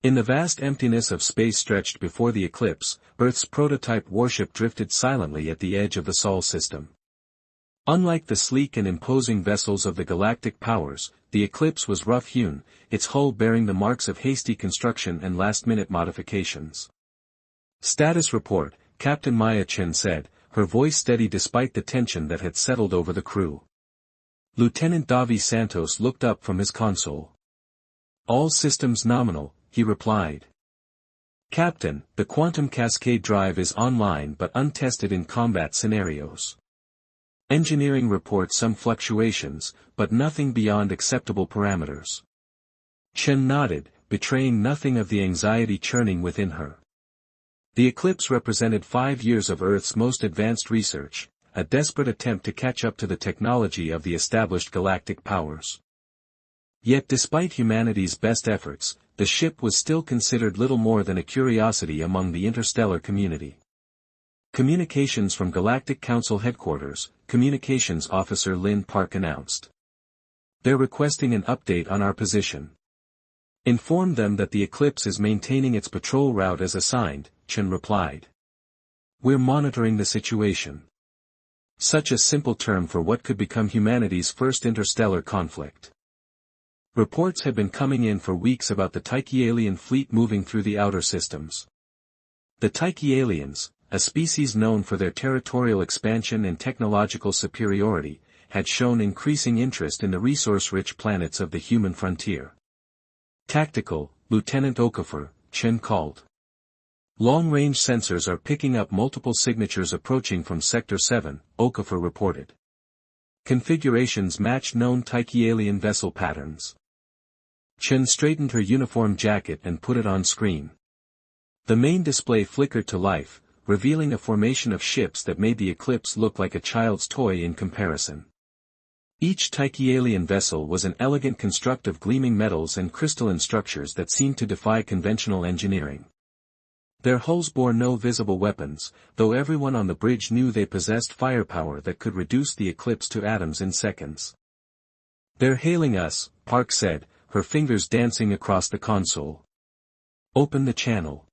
In the vast emptiness of space stretched before the eclipse, Earth's prototype warship drifted silently at the edge of the Sol system. Unlike the sleek and imposing vessels of the galactic powers, the Eclipse was rough-hewn, its hull bearing the marks of hasty construction and last-minute modifications. "Status report," Captain Maya Chen said, her voice steady despite the tension that had settled over the crew. Lieutenant Davi Santos looked up from his console. "All systems nominal," he replied. "Captain, the quantum cascade drive is online but untested in combat scenarios. Engineering reports some fluctuations, but nothing beyond acceptable parameters." Chen nodded, betraying nothing of the anxiety churning within her. The eclipse represented 5 years of Earth's most advanced research, a desperate attempt to catch up to the technology of the established galactic powers. Yet despite humanity's best efforts, the ship was still considered little more than a curiosity among the interstellar community. "Communications from Galactic Council Headquarters," Communications Officer Lin Park announced. "They're requesting an update on our position. Inform them that the Eclipse is maintaining its patrol route as assigned," Chen replied. "We're monitoring the situation." Such a simple term for what could become humanity's first interstellar conflict. Reports had been coming in for weeks about the Tyche alien fleet moving through the outer systems. The Tyche aliens, a species known for their territorial expansion and technological superiority, had shown increasing interest in the resource-rich planets of the human frontier. "Tactical, Lieutenant Okafor," Chen called. "Long-range sensors are picking up multiple signatures approaching from Sector 7, Okafor reported. Configurations match known Tyche alien vessel patterns." Chen straightened her uniform jacket and put it on screen. The main display flickered to life, revealing a formation of ships that made the Eclipse look like a child's toy in comparison. Each Tyche alien vessel was an elegant construct of gleaming metals and crystalline structures that seemed to defy conventional engineering. Their hulls bore no visible weapons, though everyone on the bridge knew they possessed firepower that could reduce the Eclipse to atoms in seconds. "They're hailing us," Park said, her fingers dancing across the console. "Open the channel."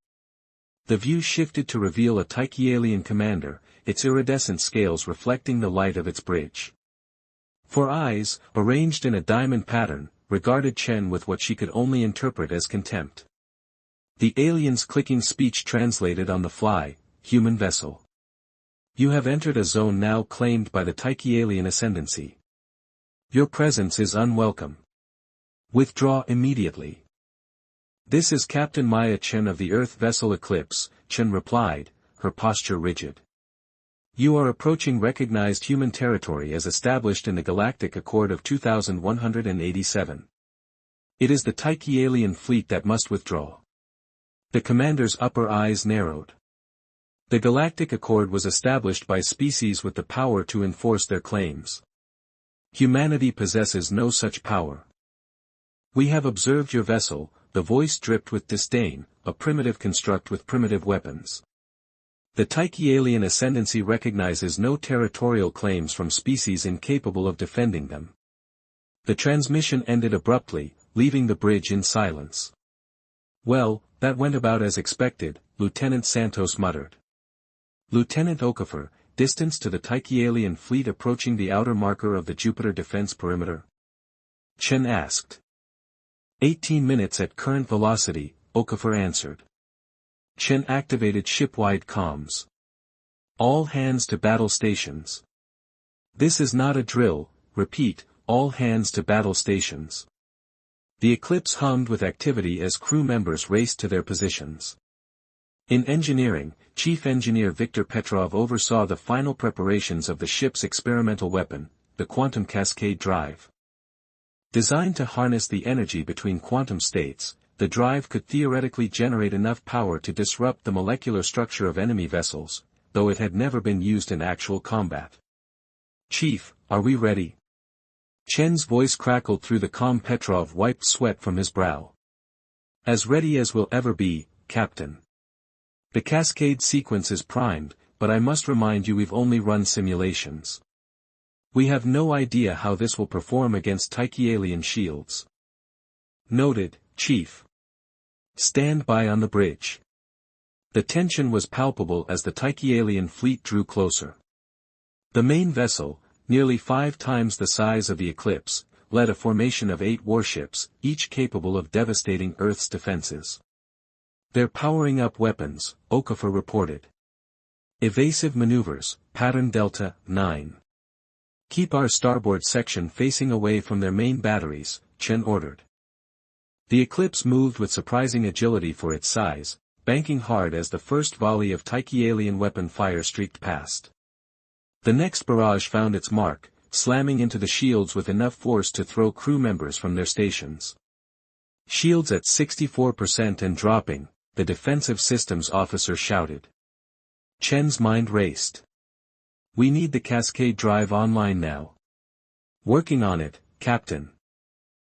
The view shifted to reveal a Tyche alien commander, its iridescent scales reflecting the light of its bridge. Four eyes, arranged in a diamond pattern, regarded Chen with what she could only interpret as contempt. The alien's clicking speech translated on the fly, "Human vessel. You have entered a zone now claimed by the Tyche alien ascendancy. Your presence is unwelcome. Withdraw immediately." "This is Captain Maya Chen of the Earth vessel Eclipse," Chen replied, her posture rigid. "You are approaching recognized human territory as established in the Galactic Accord of 2187. It is the Tyche alien fleet that must withdraw." The commander's upper eyes narrowed. The Galactic Accord was established by species with the power to enforce their claims. Humanity possesses no such power. "We have observed your vessel," the voice dripped with disdain, "a primitive construct with primitive weapons. The Tyche alien ascendancy recognizes no territorial claims from species incapable of defending them." The transmission ended abruptly, leaving the bridge in silence. "Well, that went about as expected," Lieutenant Santos muttered. "Lieutenant Okafor, distance to the Tyche alien fleet approaching the outer marker of the Jupiter defense perimeter?" Chen asked. 18 minutes at current velocity, Okafor answered. Chen activated ship-wide comms. "All hands to battle stations. This is not a drill, repeat, all hands to battle stations." The Eclipse hummed with activity as crew members raced to their positions. In engineering, Chief Engineer Viktor Petrov oversaw the final preparations of the ship's experimental weapon, the quantum cascade drive. Designed to harness the energy between quantum states, the drive could theoretically generate enough power to disrupt the molecular structure of enemy vessels, though it had never been used in actual combat. "Chief, are we ready?" Chen's voice crackled through the comm. Petrov wiped sweat from his brow. "As ready as we'll ever be, Captain. The cascade sequence is primed, but I must remind you we've only run simulations. We have no idea how this will perform against Tyche alien shields." "Noted, Chief." Stand by on the bridge. The tension was palpable as the Tyche alien fleet drew closer. The main vessel, nearly 5 times the size of the Eclipse, led a formation of 8 warships, each capable of devastating Earth's defenses. They're powering up weapons, Okafor reported. Evasive maneuvers, pattern Delta, 9. Keep our starboard section facing away from their main batteries, Chen ordered. The Eclipse moved with surprising agility for its size, banking hard as the first volley of Tyche alien weapon fire streaked past. The next barrage found its mark, slamming into the shields with enough force to throw crew members from their stations. Shields at 64% and dropping, the defensive systems officer shouted. Chen's mind raced. We need the cascade drive online now. Working on it, Captain.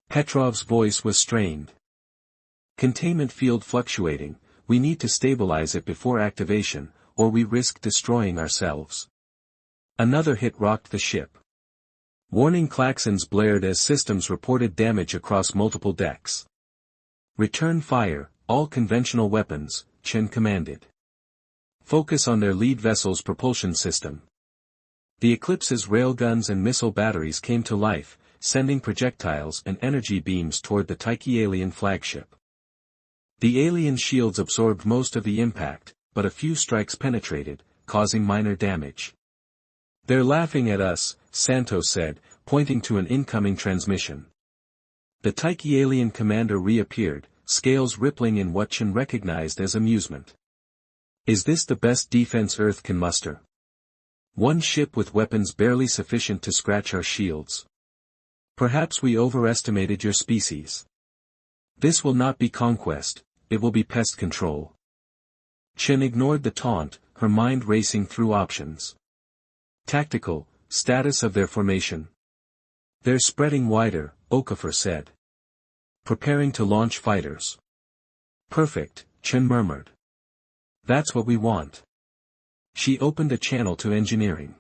Petrov's voice was strained. Containment field fluctuating, we need to stabilize it before activation, or we risk destroying ourselves. Another hit rocked the ship. Warning klaxons blared as systems reported damage across multiple decks. Return fire, all conventional weapons, Chen commanded. Focus on their lead vessel's propulsion system. The Eclipse's railguns and missile batteries came to life, sending projectiles and energy beams toward the Tyche alien flagship. The alien shields absorbed most of the impact, but a few strikes penetrated, causing minor damage. They're laughing at us, Santos said, pointing to an incoming transmission. The Tyche alien commander reappeared, scales rippling in what Chen recognized as amusement. Is this the best defense Earth can muster? One ship with weapons barely sufficient to scratch our shields. Perhaps we overestimated your species. This will not be conquest, it will be pest control. Chen ignored the taunt, her mind racing through options. Tactical, status of their formation. They're spreading wider, Okafor said. Preparing to launch fighters. Perfect, Chen murmured. That's what we want. She opened a channel to engineering.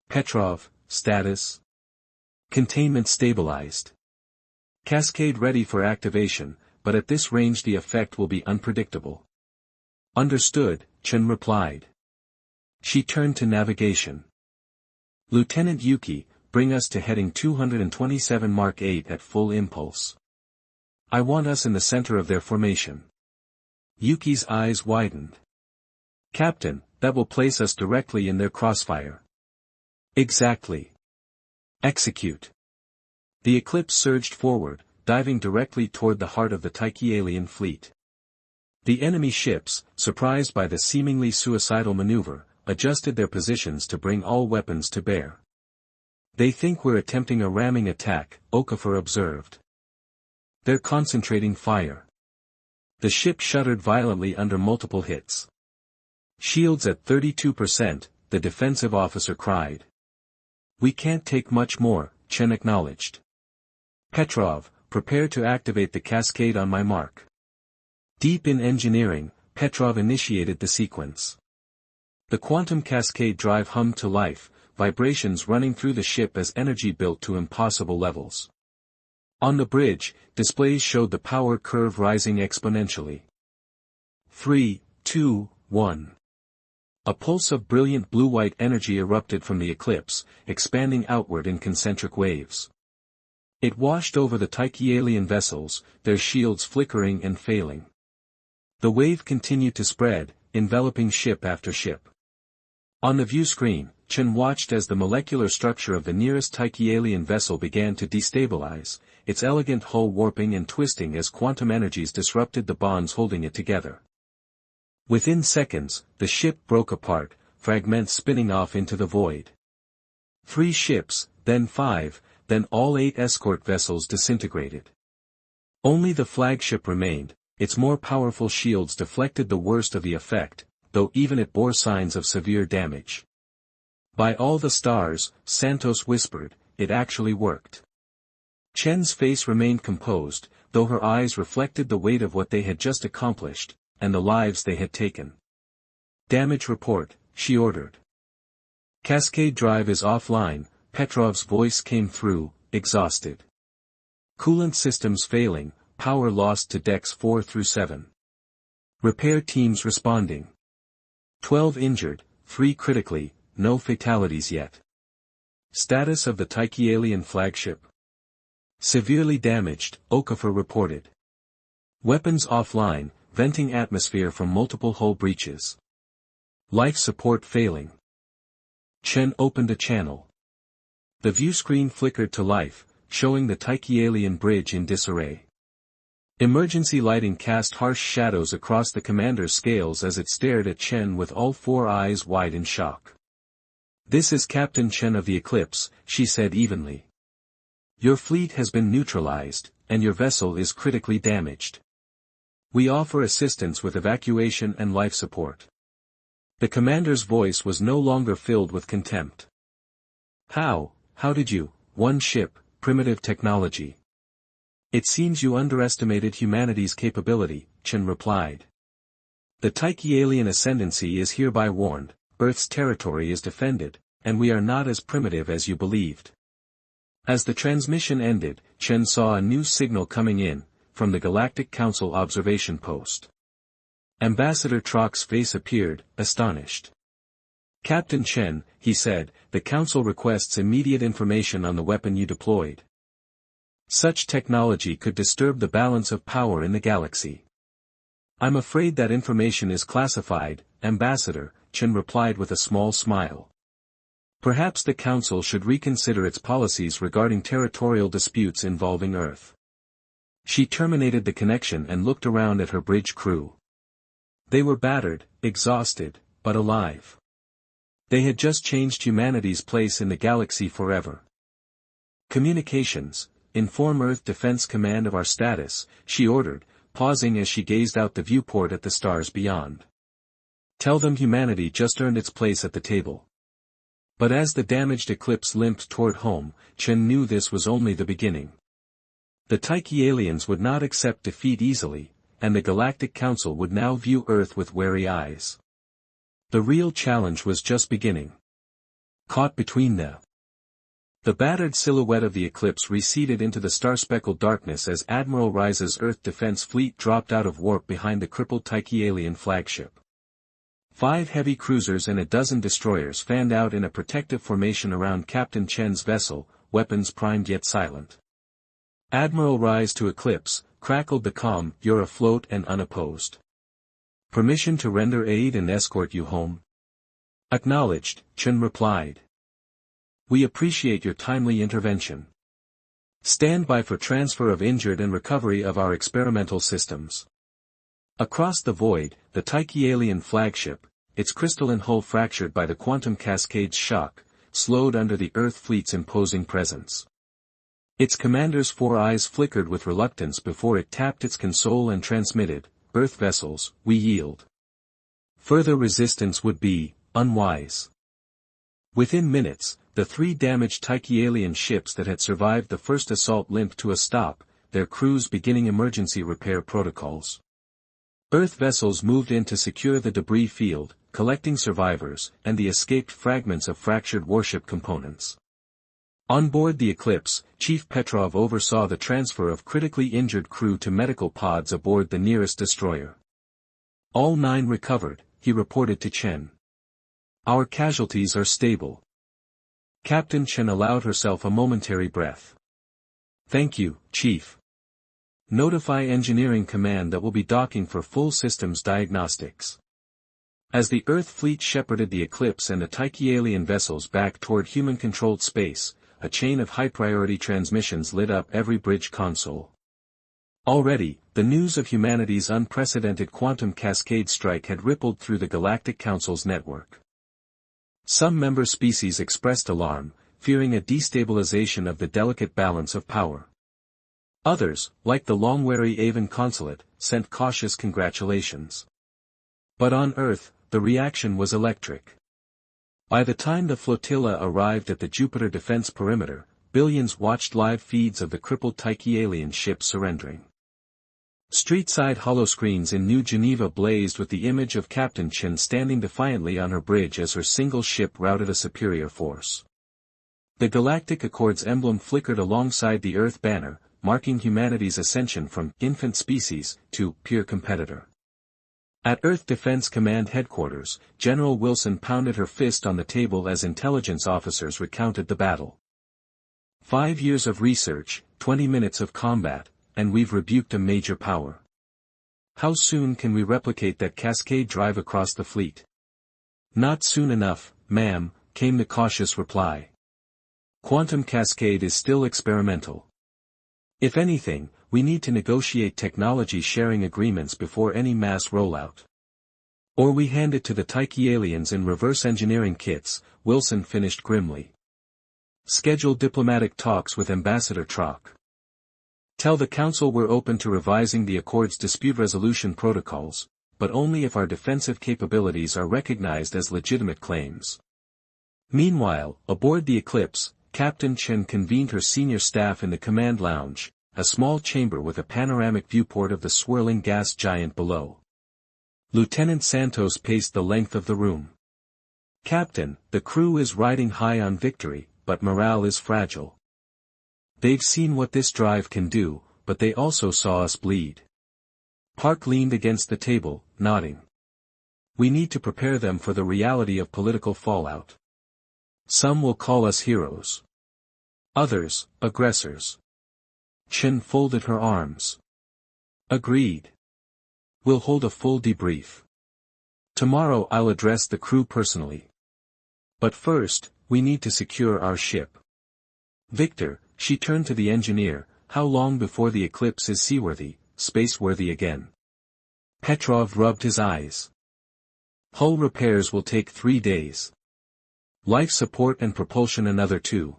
Petrov, status. Containment stabilized. Cascade ready for activation, but at this range the effect will be unpredictable. Understood, Chen replied. She turned to navigation. Lieutenant Yuki, bring us to heading 227 Mark 8 at full impulse. I want us in the center of their formation. Yuki's eyes widened. Captain, that will place us directly in their crossfire. Exactly. Execute. The Eclipse surged forward, diving directly toward the heart of the Tyche alien fleet. The enemy ships, surprised by the seemingly suicidal maneuver, adjusted their positions to bring all weapons to bear. They think we're attempting a ramming attack, Okafor observed. They're concentrating fire. The ship shuddered violently under multiple hits. Shields at 32%, the defensive officer cried. We can't take much more, Chen acknowledged. Petrov, prepare to activate the cascade on my mark. Deep in engineering, Petrov initiated the sequence. The quantum cascade drive hummed to life, vibrations running through the ship as energy built to impossible levels. On the bridge, displays showed the power curve rising exponentially. 3, 2, 1. A pulse of brilliant blue-white energy erupted from the Eclipse, expanding outward in concentric waves. It washed over the Tyche alien vessels, their shields flickering and failing. The wave continued to spread, enveloping ship after ship. On the view screen, Chen watched as the molecular structure of the nearest Tyche alien vessel began to destabilize, its elegant hull warping and twisting as quantum energies disrupted the bonds holding it together. Within seconds, the ship broke apart, fragments spinning off into the void. 3 ships, then 5, then all 8 escort vessels disintegrated. Only the flagship remained, its more powerful shields deflected the worst of the effect, though even it bore signs of severe damage. By all the stars, Santos whispered, it actually worked. Chen's face remained composed, though her eyes reflected the weight of what they had just accomplished, and the lives they had taken. Damage report, she ordered. Cascade drive is offline, Petrov's voice came through, exhausted. Coolant systems failing, power lost to decks 4 through 7. Repair teams responding. 12 injured, 3 critically, no fatalities yet. Status of the Tyche alien flagship. Severely damaged, Okafor reported. Weapons offline, venting atmosphere from multiple hull breaches. Life support failing. Chen opened a channel. The view screen flickered to life, showing the Tyche alien bridge in disarray. Emergency lighting cast harsh shadows across the commander's scales as it stared at Chen with all 4 eyes wide in shock. "This is Captain Chen of the Eclipse," she said evenly. "Your fleet has been neutralized, and your vessel is critically damaged. We offer assistance with evacuation and life support." The commander's voice was no longer filled with contempt. How did you, one ship, primitive technology? "It seems you underestimated humanity's capability," Chen replied. "The Tyche alien ascendancy is hereby warned, Earth's territory is defended, and we are not as primitive as you believed." As the transmission ended, Chen saw a new signal coming in, from the Galactic Council observation post. Ambassador Trock's face appeared, astonished. "Captain Chen," he said, "the Council requests immediate information on the weapon you deployed. Such technology could disturb the balance of power in the galaxy." "I'm afraid that information is classified, Ambassador," Chen replied with a small smile. "Perhaps the Council should reconsider its policies regarding territorial disputes involving Earth." She terminated the connection and looked around at her bridge crew. They were battered, exhausted, but alive. They had just changed humanity's place in the galaxy forever. "Communications, inform Earth Defense Command of our status," she ordered, pausing as she gazed out the viewport at the stars beyond. "Tell them humanity just earned its place at the table." But as the damaged Eclipse limped toward home, Chen knew this was only the beginning. The Tyche aliens would not accept defeat easily, and the Galactic Council would now view Earth with wary eyes. The real challenge was just beginning. Caught between The battered silhouette of the Eclipse receded into the star-speckled darkness as Admiral Rise's Earth Defense Fleet dropped out of warp behind the crippled Tyche alien flagship. 5 heavy cruisers and a dozen destroyers fanned out in a protective formation around Captain Chen's vessel, weapons primed yet silent. "Admiral Rise to Eclipse," crackled the comm, "you're afloat and unopposed. Permission to render aid and escort you home?" "Acknowledged," Chen replied. "We appreciate your timely intervention. Stand by for transfer of injured and recovery of our experimental systems." Across the void, the Tyche alien flagship, its crystalline hull fractured by the quantum cascade's shock, slowed under the Earth fleet's imposing presence. Its commander's 4 eyes flickered with reluctance before it tapped its console and transmitted, "Earth vessels, we yield. Further resistance would be unwise." Within minutes, the 3 damaged Tyche alien ships that had survived the first assault limped to a stop, their crews beginning emergency repair protocols. Earth vessels moved in to secure the debris field, collecting survivors and the escaped fragments of fractured warship components. On board the Eclipse, Chief Petrov oversaw the transfer of critically injured crew to medical pods aboard the nearest destroyer. "All 9 recovered," he reported to Chen. "Our casualties are stable." Captain Chen allowed herself a momentary breath. "Thank you, Chief. Notify Engineering Command that will be docking for full systems diagnostics." As the Earth fleet shepherded the Eclipse and the Tyche alien vessels back toward human-controlled space, a chain of high-priority transmissions lit up every bridge console. Already, the news of humanity's unprecedented quantum cascade strike had rippled through the Galactic Council's network. Some member species expressed alarm, fearing a destabilization of the delicate balance of power. Others, like the long-weary Avon Consulate, sent cautious congratulations. But on Earth, the reaction was electric. By the time the flotilla arrived at the Jupiter defense perimeter, billions watched live feeds of the crippled Tyche alien ship surrendering. Street-side holoscreens in New Geneva blazed with the image of Captain Chen standing defiantly on her bridge as her single ship routed a superior force. The Galactic Accord's emblem flickered alongside the Earth banner, marking humanity's ascension from infant species to peer competitor. At Earth Defense Command Headquarters, General Wilson pounded her fist on the table as intelligence officers recounted the battle. 5 years of research, 20 minutes of combat, and we've rebuked a major power. How soon can we replicate that cascade drive across the fleet? Not soon enough, ma'am, came the cautious reply. Quantum cascade is still experimental. If anything, we need to negotiate technology sharing agreements before any mass rollout. Or we hand it to the Tyche aliens in reverse engineering kits, Wilson finished grimly. Schedule diplomatic talks with Ambassador Trock. Tell the Council we're open to revising the Accord's dispute resolution protocols, but only if our defensive capabilities are recognized as legitimate claims. Meanwhile, aboard the Eclipse, Captain Chen convened her senior staff in the command lounge, a small chamber with a panoramic viewport of the swirling gas giant below. Lieutenant Santos paced the length of the room. Captain, the crew is riding high on victory, but morale is fragile. They've seen what this drive can do, but they also saw us bleed. Park leaned against the table, nodding. We need to prepare them for the reality of political fallout. Some will call us heroes. Others, aggressors. Chen folded her arms. Agreed. We'll hold a full debrief. Tomorrow I'll address the crew personally. But first, we need to secure our ship. Victor, she turned to the engineer, how long before the Eclipse is seaworthy, spaceworthy again? Petrov rubbed his eyes. Hull repairs will take 3 days. Life support and propulsion another 2.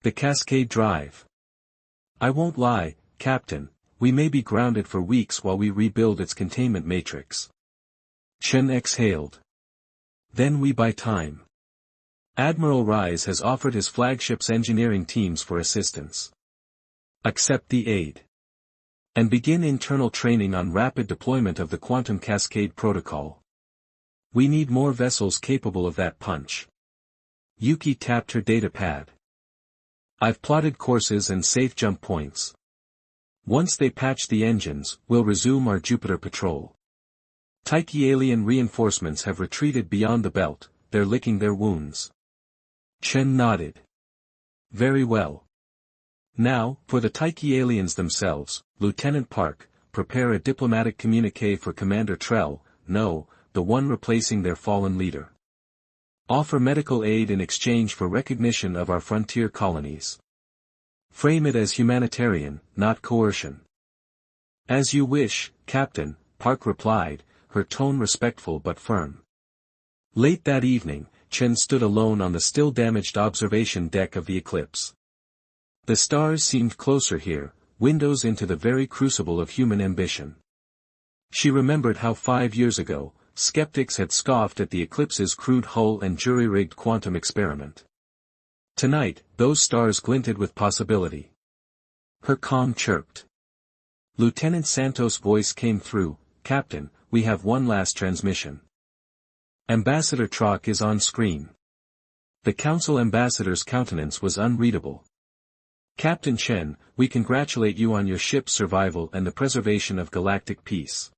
The Cascade Drive. I won't lie, Captain, we may be grounded for weeks while we rebuild its containment matrix. Chen exhaled. Then we buy time. Admiral Rise has offered his flagship's engineering teams for assistance. Accept the aid. And begin internal training on rapid deployment of the Quantum Cascade Protocol. We need more vessels capable of that punch. Yuki tapped her data pad. I've plotted courses and safe jump points. Once they patch the engines, we'll resume our Jupiter patrol. Tyche alien reinforcements have retreated beyond the belt, they're licking their wounds. Chen nodded. Very well. Now, for the Tyche aliens themselves, Lieutenant Park, prepare a diplomatic communiqué for Commander Trell, no, the one replacing their fallen leader. Offer medical aid in exchange for recognition of our frontier colonies. Frame it as humanitarian, not coercion. As you wish, Captain, Park replied, her tone respectful but firm. Late that evening, Chen stood alone on the still damaged observation deck of the Eclipse. The stars seemed closer here, windows into the very crucible of human ambition. She remembered how 5 years ago, skeptics had scoffed at the Eclipse's crude hull and jury-rigged quantum experiment. Tonight, those stars glinted with possibility. Her comm chirped. Lieutenant Santos' voice came through, Captain, we have one last transmission. Ambassador Trock is on screen. The Council ambassador's countenance was unreadable. Captain Chen, we congratulate you on your ship's survival and the preservation of galactic peace.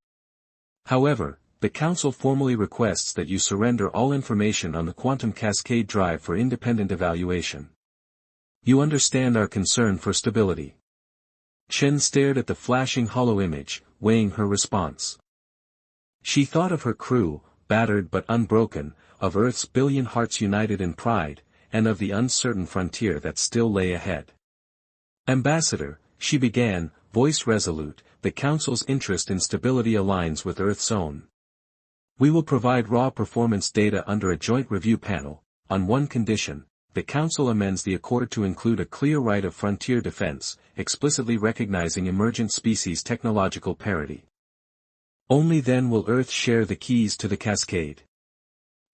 However, the Council formally requests that you surrender all information on the Quantum Cascade Drive for independent evaluation. You understand our concern for stability. Chen stared at the flashing hollow image, weighing her response. She thought of her crew, battered but unbroken, of Earth's billion hearts united in pride, and of the uncertain frontier that still lay ahead. Ambassador, she began, voice resolute, the Council's interest in stability aligns with Earth's own. We will provide raw performance data under a joint review panel, on one condition, the Council amends the Accord to include a clear right of frontier defense, explicitly recognizing emergent species technological parity. Only then will Earth share the keys to the cascade.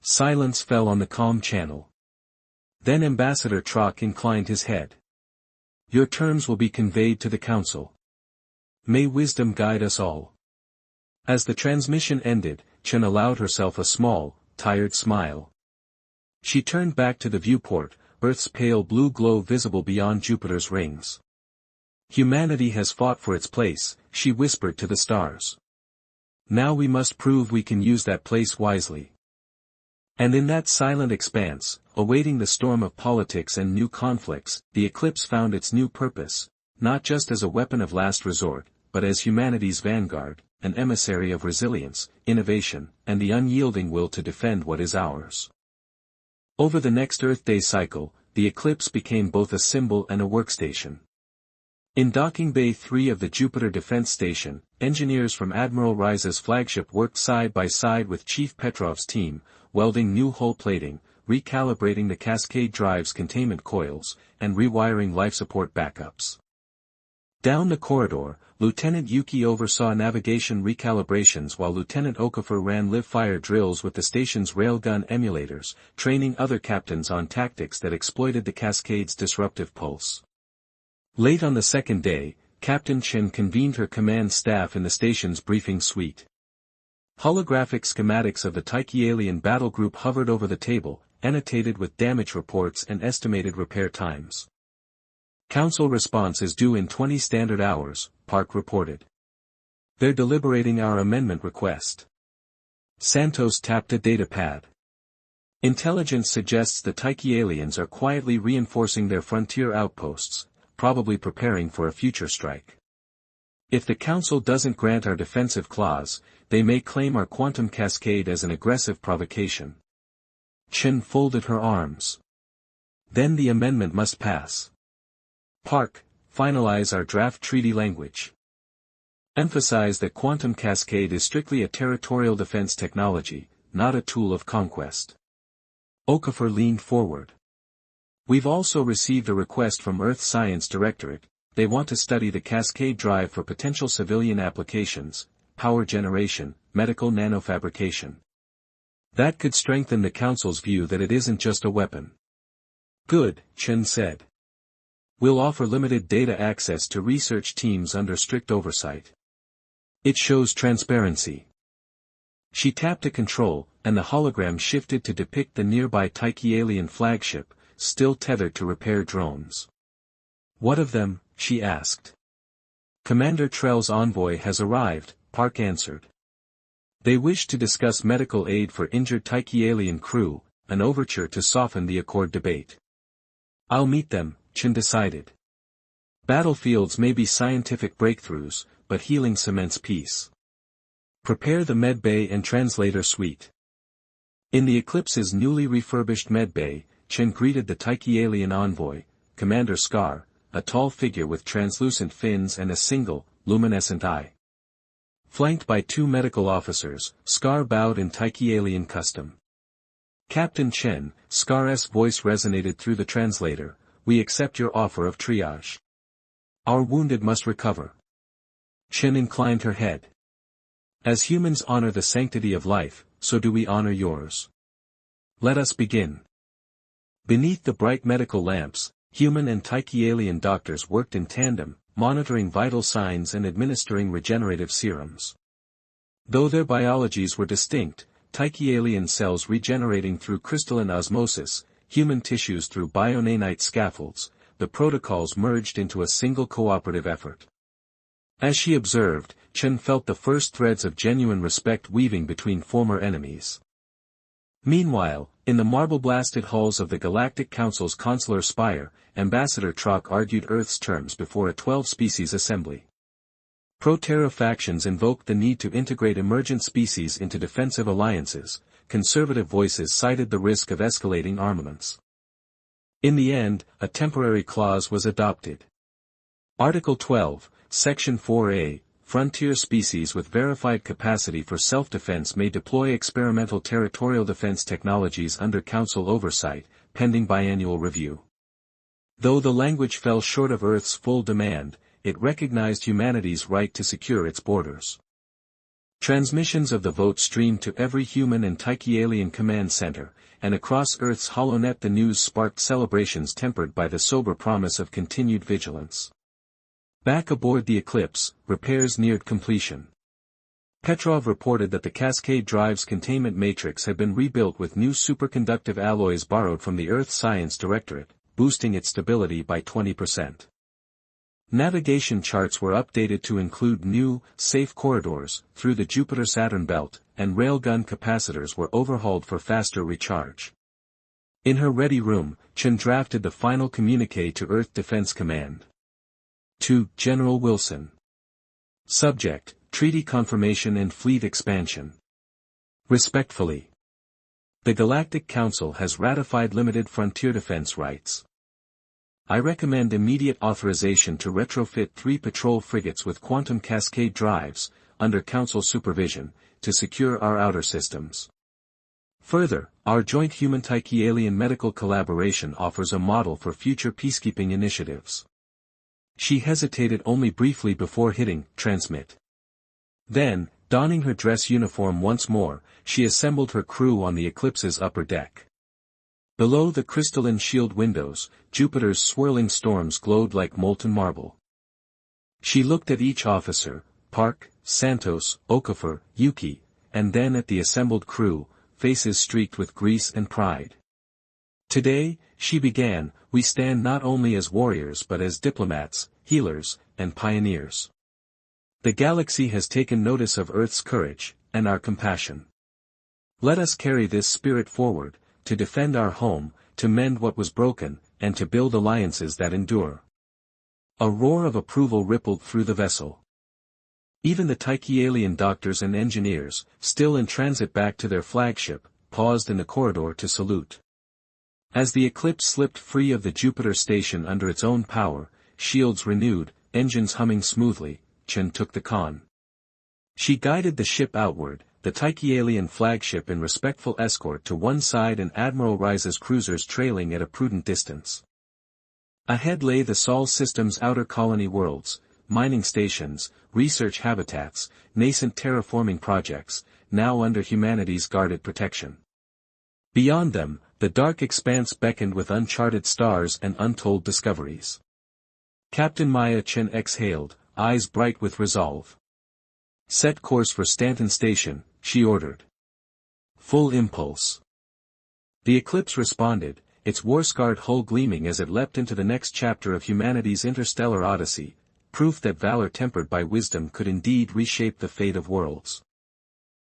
Silence fell on the comm channel. Then Ambassador Trock inclined his head. Your terms will be conveyed to the Council. May wisdom guide us all. As the transmission ended, Chen allowed herself a small, tired smile. She turned back to the viewport, Earth's pale blue glow visible beyond Jupiter's rings. Humanity has fought for its place, she whispered to the stars. Now we must prove we can use that place wisely. And in that silent expanse, awaiting the storm of politics and new conflicts, the eclipse found its new purpose, not just as a weapon of last resort, but as humanity's vanguard, an emissary of resilience, innovation, and the unyielding will to defend what is ours. Over the next Earth Day cycle, the eclipse became both a symbol and a workstation. In Docking Bay 3 of the Jupiter Defense Station, engineers from Admiral Rice's flagship worked side by side with Chief Petrov's team, welding new hull plating, recalibrating the cascade drive's containment coils, and rewiring life support backups. Down the corridor, Lieutenant Yuki oversaw navigation recalibrations while Lieutenant Okafor ran live-fire drills with the station's railgun emulators, training other captains on tactics that exploited the cascade's disruptive pulse. Late on the second day, Captain Chen convened her command staff in the station's briefing suite. Holographic schematics of the Taiki alien battle group hovered over the table, annotated with damage reports and estimated repair times. Council response is due in 20 standard hours, Park reported. They're deliberating our amendment request. Santos tapped a data pad. Intelligence suggests the Taiki aliens are quietly reinforcing their frontier outposts, probably preparing for a future strike. If the Council doesn't grant our defensive clause, they may claim our quantum cascade as an aggressive provocation. Chen folded her arms. Then the amendment must pass. Park, finalize our draft treaty language. Emphasize that quantum cascade is strictly a territorial defense technology, not a tool of conquest. Okafor leaned forward. We've also received a request from Earth Science Directorate. They want to study the cascade drive for potential civilian applications, power generation, medical nanofabrication. That could strengthen the Council's view that it isn't just a weapon. Good, Chen said. We'll offer limited data access to research teams under strict oversight. It shows transparency. She tapped a control, and the hologram shifted to depict the nearby Taiki alien flagship, still tethered to repair drones. What of them? She asked. Commander Trell's envoy has arrived, Park answered. They wish to discuss medical aid for injured Taiki alien crew, an overture to soften the Accord debate. I'll meet them, Chen decided. Battlefields may be scientific breakthroughs, but healing cements peace. Prepare the medbay and translator suite. In the Eclipse's newly refurbished medbay, Chen greeted the Taiki alien envoy, Commander Scar, a tall figure with translucent fins and a single, luminescent eye. Flanked by two medical officers, Scar bowed in Taiki alien custom. Captain Chen, Scar's voice resonated through the translator, we accept your offer of triage. Our wounded must recover. Chen inclined her head. As humans honor the sanctity of life, so do we honor yours. Let us begin. Beneath the bright medical lamps, human and Taiki alien doctors worked in tandem, monitoring vital signs and administering regenerative serums. Though their biologies were distinct, Taiki alien cells regenerating through crystalline osmosis, human tissues through bionanite scaffolds, the protocols merged into a single cooperative effort. As she observed, Chen felt the first threads of genuine respect weaving between former enemies. Meanwhile, in the marble-blasted halls of the Galactic Council's consular spire, Ambassador Trock argued Earth's terms before a 12-species assembly. Pro-Terra factions invoked the need to integrate emergent species into defensive alliances, conservative voices cited the risk of escalating armaments. In the end, a temporary clause was adopted. Article 12, Section 4A, frontier species with verified capacity for self-defense may deploy experimental territorial defense technologies under Council oversight, pending biannual review. Though the language fell short of Earth's full demand, it recognized humanity's right to secure its borders. Transmissions of the vote streamed to every human and Taiki alien command center, and across Earth's HoloNet the news sparked celebrations tempered by the sober promise of continued vigilance. Back aboard the Eclipse, repairs neared completion. Petrov reported that the Cascade Drive's containment matrix had been rebuilt with new superconductive alloys borrowed from the Earth Science Directorate, boosting its stability by 20%. Navigation charts were updated to include new, safe corridors through the Jupiter-Saturn belt, and railgun capacitors were overhauled for faster recharge. In her ready room, Chen drafted the final communique to Earth Defense Command. To General Wilson. Subject, Treaty Confirmation and Fleet Expansion. Respectfully. The Galactic Council has ratified limited frontier defense rights. I recommend immediate authorization to retrofit 3 patrol frigates with quantum cascade drives, under Council supervision, to secure our outer systems. Further, our joint human-Tyche-alien medical collaboration offers a model for future peacekeeping initiatives. She hesitated only briefly before hitting transmit. Then, donning her dress uniform once more, she assembled her crew on the Eclipse's upper deck. Below the crystalline shield windows, Jupiter's swirling storms glowed like molten marble. She looked at each officer, Park, Santos, Okafor, Yuki, and then at the assembled crew, faces streaked with grease and pride. Today, she began, we stand not only as warriors but as diplomats, healers, and pioneers. The galaxy has taken notice of Earth's courage, and our compassion. Let us carry this spirit forward, to defend our home, to mend what was broken, and to build alliances that endure. A roar of approval rippled through the vessel. Even the Tyche-alien doctors and engineers, still in transit back to their flagship, paused in the corridor to salute. As the Eclipse slipped free of the Jupiter station under its own power, shields renewed, engines humming smoothly, Chen took the con. She guided the ship outward, the Tyche-alien flagship in respectful escort to one side and Admiral Rise's cruisers trailing at a prudent distance. Ahead lay the Sol system's outer colony worlds, mining stations, research habitats, nascent terraforming projects, now under humanity's guarded protection. Beyond them, the dark expanse beckoned with uncharted stars and untold discoveries. Captain Maya Chen exhaled, eyes bright with resolve. Set course for Stanton Station, she ordered. Full impulse. The Eclipse responded, its war-scarred hull gleaming as it leapt into the next chapter of humanity's interstellar odyssey, proof that valor tempered by wisdom could indeed reshape the fate of worlds.